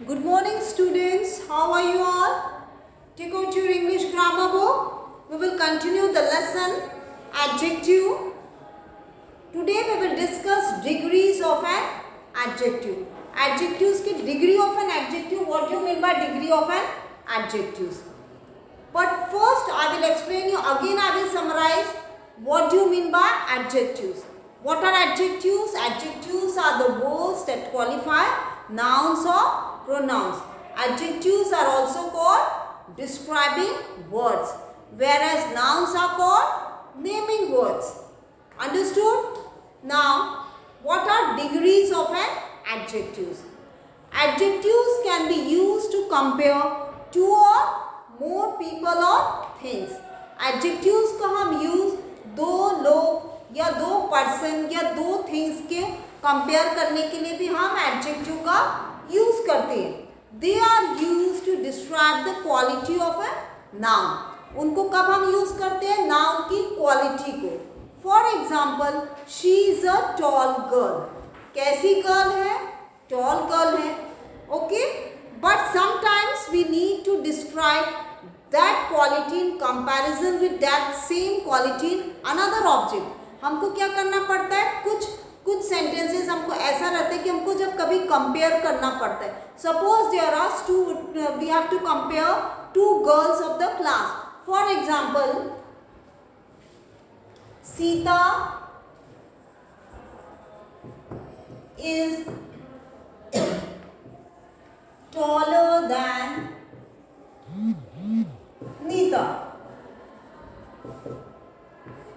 Good morning, students. How are you all? Take out your English grammar book. We will continue the lesson adjective. Today we will discuss degrees of an adjective. Adjectives की degree of an adjective. What do you mean by degree of an adjectives? But first I will explain you again. I will summarize what do you mean by adjectives. What are adjectives? Adjectives are the words that qualify nouns or pronouns. Adjectives are also called describing words, whereas nouns are called naming words. Understood? Now, what are degrees of an adjectives? Adjectives can be used to compare two or more people or things. Adjectives का हम use दो लोग या दो person या दो things के compare करने के लिए भी हम एडजेक्टिव का यूज करते हैं. They are used to describe the quality of a noun. उनको कब हम यूज करते हैं? नाउन की क्वालिटी को. For example, she is a tall girl. कैसी गर्ल है? टॉल गर्ल है. Okay, but sometimes we need to describe that quality in comparison with that same quality in another object. हमको क्या करना पड़ता है? कुछ सेंटेंसेस हमको ऐसा रहता है कि हमको जब कभी कंपेयर करना पड़ता है. Suppose there are two, we have to compare two girls of the class. For example, Sita is taller than Neeta.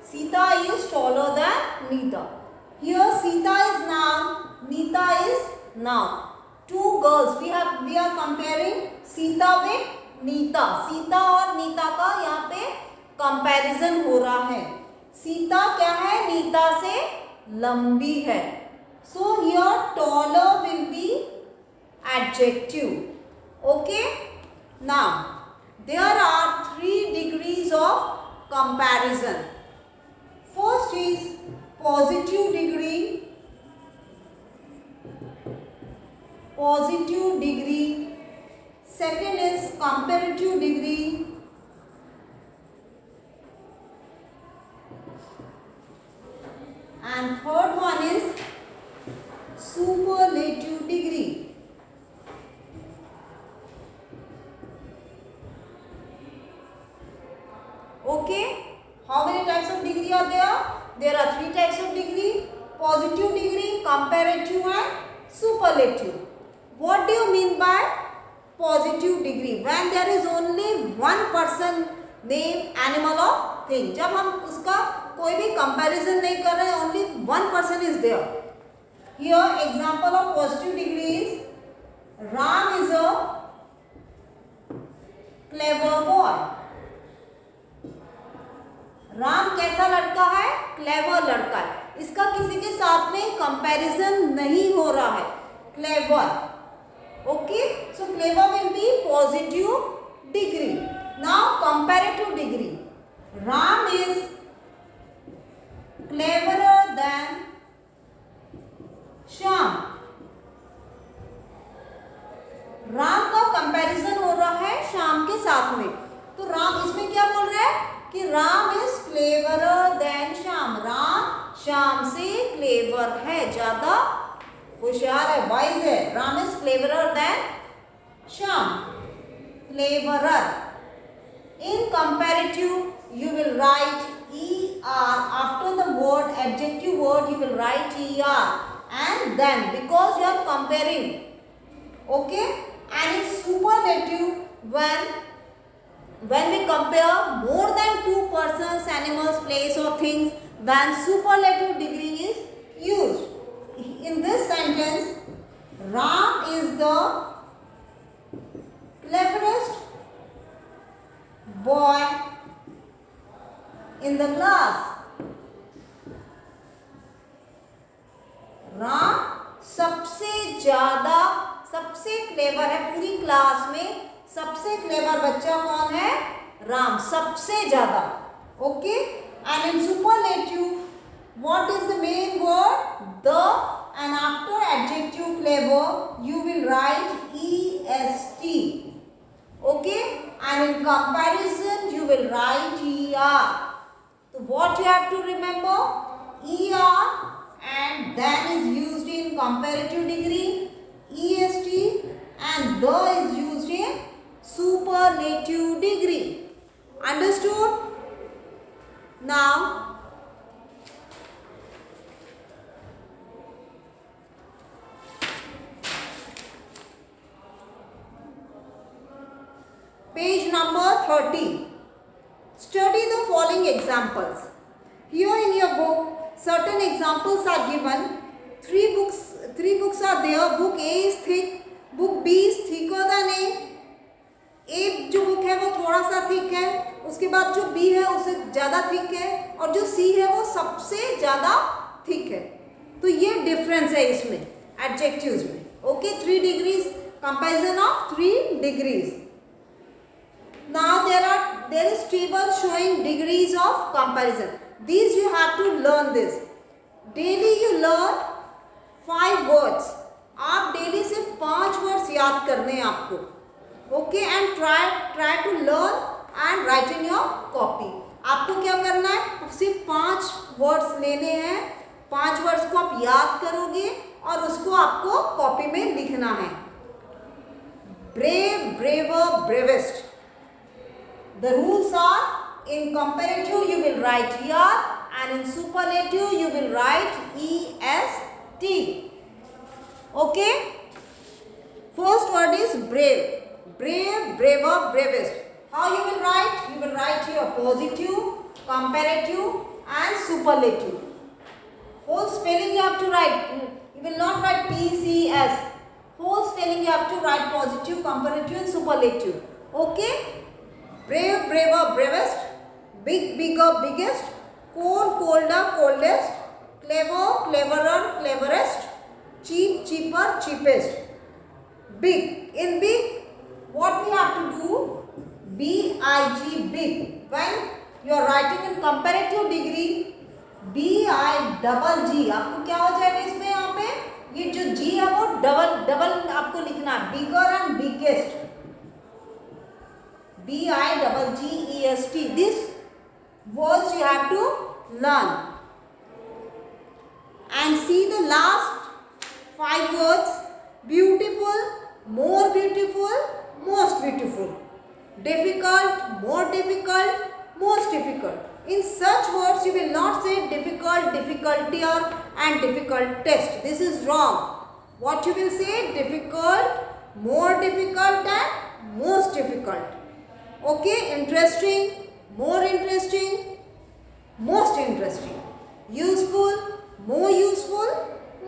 Sita is taller than Neeta. Here Sita is noun, Neeta is noun. Two girls. We are comparing Sita with Neeta. Sita और Neeta का यहाँ पे comparison हो रहा है. सीता क्या है? नीता से लंबी है. So here taller will be adjective. Okay. Now there are 3 degrees of comparison. First is positive degree. Positive degree. Second is comparative degree. And third one is superlative degree. Okay, how many types of degree are there? There are 3 types of degree: positive degree, comparative and superlative. What do you mean by positive degree? When there is only one person, name, animal or thing. जब हम उसका कोई भी comparison नहीं कर रहे, only one person is there. Here example of positive degree is Ram is a clever boy. Ram कैसा लड़का है? क्लेवर लड़का है. इसका किसी के साथ में कंपैरिजन नहीं हो रहा है. Clever. Okay, so clever will be positive degree. Now comparative degree. Ram is cleverer than Shyam. Ram का कंपैरिजन हो रहा है श्याम के साथ में. तो राम इसमें क्या बोल रहा है कि Ram is cleverer than Shyam. Ram Shyam से क्लेवर है, ज्यादा होशियार है, वाइज है. Ram is cleverer than Shyam. Cleverer. In comparative you will write ER after the word, adjective word, you will write ER and then, because you are comparing. Okay, and in superlative, when we compare more than 2 persons, animals, place or things, then superlative degree is used. In this sentence, Ram is the cleverest boy in the class. Ram सबसे clever है पूरी class में. सबसे clever बच्चा कौन है? राम, सबसे ज्यादा. Okay, and in superlative what is the main word? The, and after adjective clever you will write EST. Okay, and in comparison you will write ER. So what you have to remember? ER and then is used in comparative degree, EST and the is used in superlative degree. Understood? Now page number 30. Study the following examples. Here in your book, certain examples are given. Three books are there. Book A is thick. Book B is thicker than A. A जो book है वो थोड़ा सा thick है. उसके बाद जो B है उससे ज़्यादा थिक है और जो C है वो सबसे ज़्यादा थिक है. तो ये डिफरेंस है इसमें एडजेक्टिव्स में. Okay, 3 degrees, comparison of 3 degrees. Now there is table showing degrees of comparison. These you have to learn this. Daily you learn 5 words. आप डेली सिर्फ 5 वर्ड्स याद करने हैं आपको. Okay, and try to learn and write in your copy. आपको क्या करना है? सिर्फ 5 वर्ड्स लेने हैं. 5 वर्ड्स को आप याद करोगे और उसको आपको कॉपी में लिखना है. Brave, braver, bravest. The rules are, in comparative you will write ER and in superlative you will write EST. Okay? First word is brave. Brave, braver, bravest. How you will write? You will write here positive, comparative and superlative. Whole spelling you have to write. You will not write PCS. Whole spelling you have to write positive, comparative and superlative. Okay? Brave, braver, bravest. Big, bigger, biggest. Cold, colder, coldest. Clever, cleverer, cleverest. Cheap, cheaper, cheapest. Big. In big, what we have to do? B-I-G, big. When you are writing in comparative degree, B-I-double-G. आपको क्या हो जाएगा इसमें यहाँ पे? ये जो G है वो डबल आपको लिखना है. Bigger and biggest. B-I-double-G-E-S-T. These words you have to learn. And see the last 5 words. Beautiful, more beautiful, most beautiful. Difficult, more difficult, most difficult. In such words you will not say difficult, difficulty or and difficult test. This is wrong. What you will say? Difficult, more difficult and most difficult. Okay, interesting, more interesting, most interesting. Useful, more useful,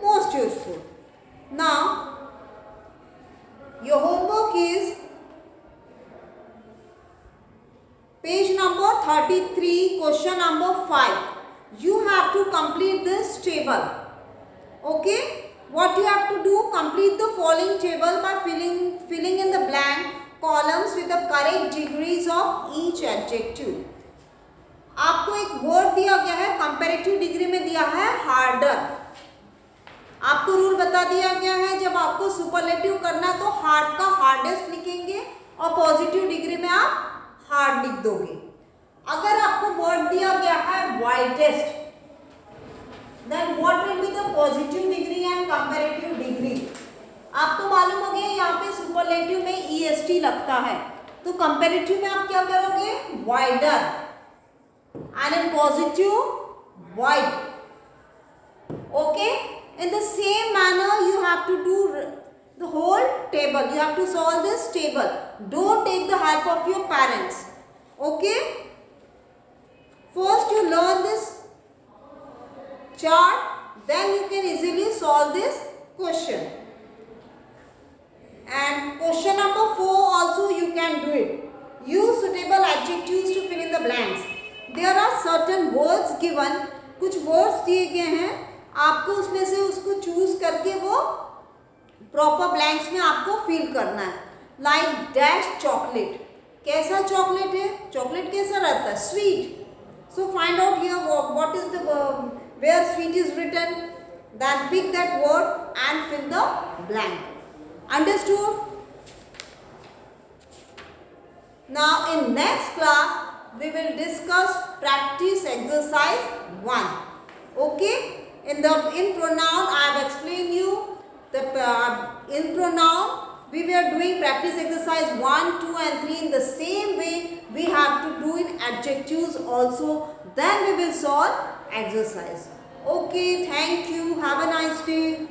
most useful. Now, your homework is page number 33, question number 5. You have to complete this table. Okay, what you have to do? Complete the following table by filling in the blank columns with the correct degrees of each adjective. आपको एक word दिया गया है, comparative degree में दिया है harder. आपको rule बता दिया गया है, जब आपको सुपरलेटिव करना है तो हार्ड का हार्डेस्ट लिखेंगे और पॉजिटिव डिग्री में आप हार्ड लिख दोगे. अगर आपको वर्ड दिया गया है widest, then what will be the positive degree and comparative degree? आपको मालूम हो गया यहाँ पे सुपरलेटिव में EST लगता है, तो कंपैरेटिव में आप क्या करोगे? Wider. And in positive wide. Okay, in the same manner you have to do the whole table. You have to solve this table. Don't take the help of your parents. Okay? First you learn this chart, then you can easily solve this question. And question number 4 also you can do it. Use suitable adjectives to fill in the blanks. There are certain words given. कुछ words दिए गए हैं, आपको उसमें से उसको choose करके वो प्रॉपर ब्लैंक्स में आपको फिल करना है. Like dash chocolate. कैसा चॉकलेट है? चॉकलेट कैसा रहता है? Sweet. So find out here what is the where sweet is written, then pick that word and fill the blank. Understood? Now in next class we will discuss practice exercise 1. Okay? In pronoun I have explained you the in pronoun we were doing practice exercise 1, 2 and 3 in the same way we have to do in adjectives also. Then we will solve exercise. Okay, thank you. Have a nice day.